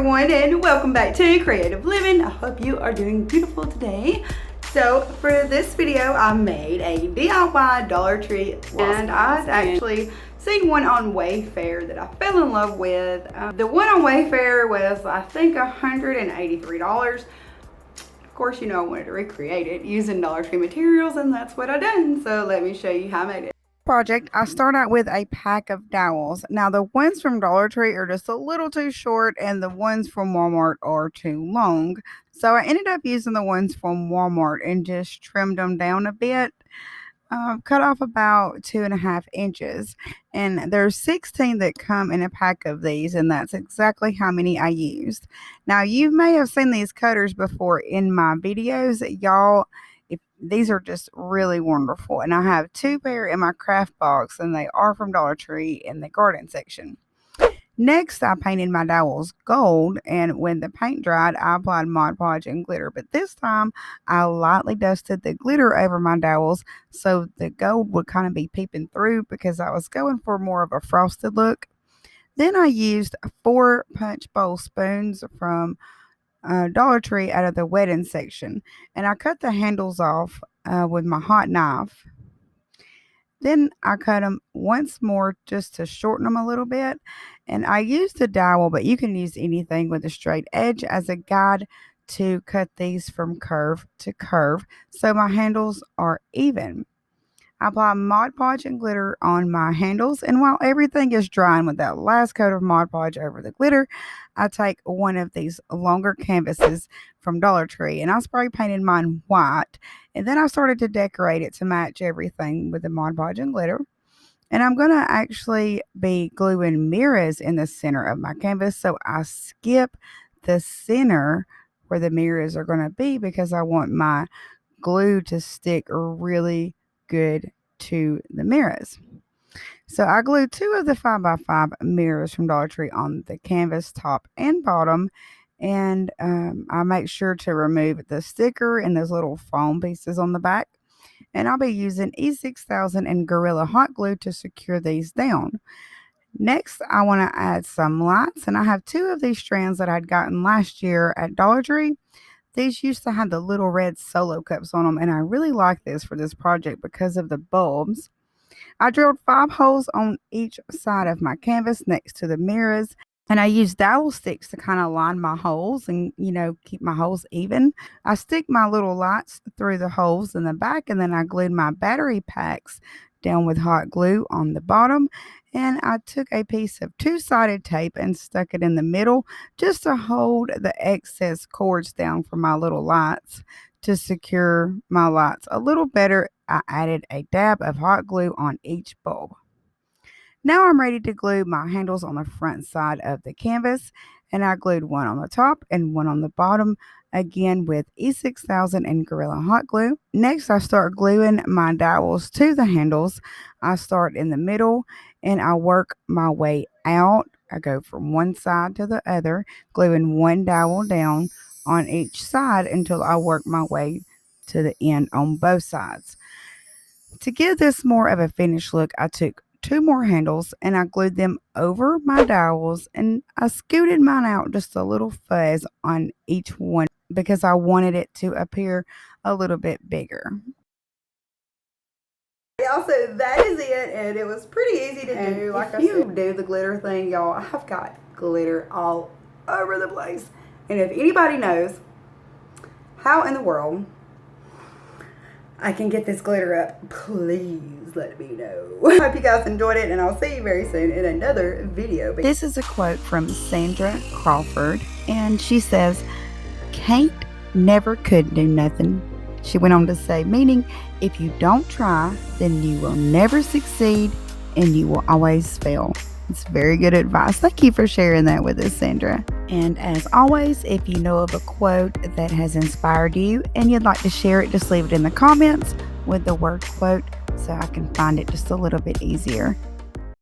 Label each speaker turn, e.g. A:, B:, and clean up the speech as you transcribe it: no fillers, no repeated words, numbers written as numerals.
A: everyone, and welcome back to Creative Living. I hope you are doing beautiful today. So for this video, I made a DIY Dollar Tree, and I'd actually seen one on Wayfair that I fell in love with. The one on Wayfair was, I think, $183. Of course, you know, I wanted to recreate it using Dollar Tree materials, and that's what I done. So let me show you how I made it. Project, I start out with a pack of dowels. Now the ones from Dollar Tree are just a little too short and the ones from Walmart are too long. So I ended up using the ones from Walmart and just trimmed them down a bit. Cut off about 2.5 inches, and there's 16 that come in a pack of these, and that's exactly how many I used. Now you may have seen these cutters before in my videos, y'all. These are just really wonderful, and I have 2 pair in my craft box, and they are from Dollar Tree in the garden section. Next, I painted my dowels gold, and when the paint dried, I applied Mod Podge and glitter. But this time, I lightly dusted the glitter over my dowels so the gold would kind of be peeping through because I was going for more of a frosted look. Then I used 4 punch bowl spoons from Dollar Tree out of the wedding section, and I cut the handles off with my hot knife. Then I cut them once more just to shorten them a little bit, and I used a dowel, but you can use anything with a straight edge as a guide to cut these from curve to curve so my handles are even. I apply Mod Podge and glitter on my handles, and while everything is drying with that last coat of Mod Podge over the glitter, I take one of these longer canvases from Dollar Tree and I spray painted mine white, and then I started to decorate it to match everything with the Mod Podge and glitter. And I'm going to actually be gluing mirrors in the center of my canvas, so I skip the center where the mirrors are going to be because I want my glue to stick really good to the mirrors. So I glued 2 of the 5x5 mirrors from Dollar Tree on the canvas top and bottom, and I make sure to remove the sticker and those little foam pieces on the back, and I'll be using E6000 and Gorilla Hot Glue to secure these down. Next, I want to add some lights, and I have 2 of these strands that I'd gotten last year at Dollar Tree. These used to have the little red solo cups on them, and I really like this for this project because of the bulbs. I drilled 5 holes on each side of my canvas next to the mirrors, and I used dowel sticks to kind of line my holes and, keep my holes even. I stick my little lights through the holes in the back, and then I glued my battery packs down with hot glue on the bottom, and I took a piece of 2-sided tape and stuck it in the middle just to hold the excess cords down for my little lights. To secure my lights a little better, I added a dab of hot glue on each bulb. Now I'm ready to glue my handles on the front side of the canvas, and I glued one on the top and one on the bottom, again with E6000 and Gorilla Hot Glue. Next, I start gluing my dowels to the handles. I start in the middle and I work my way out. I go from one side to the other, gluing one dowel down on each side until I work my way to the end on both sides. To give this more of a finished look, I took 2 more handles and I glued them over my dowels, and I scooted mine out just a little fuzz on each one because I wanted it to appear a little bit bigger. Y'all, so that is it, and it was pretty easy to do. Like I said, do the glitter thing, y'all. I've got glitter all over the place, and if anybody knows how in the world I can get this glitter up, please let me know. I hope you guys enjoyed it, and I'll see you very soon in another video. This is a quote from Sandra Crawford, and she says, "Can't never could do nothing." She went on to say, meaning if you don't try, then you will never succeed and you will always fail. It's very good advice. Thank you for sharing that with us, Sandra. And as always, if you know of a quote that has inspired you and you'd like to share it, just leave it in the comments with the word quote so I can find it just a little bit easier.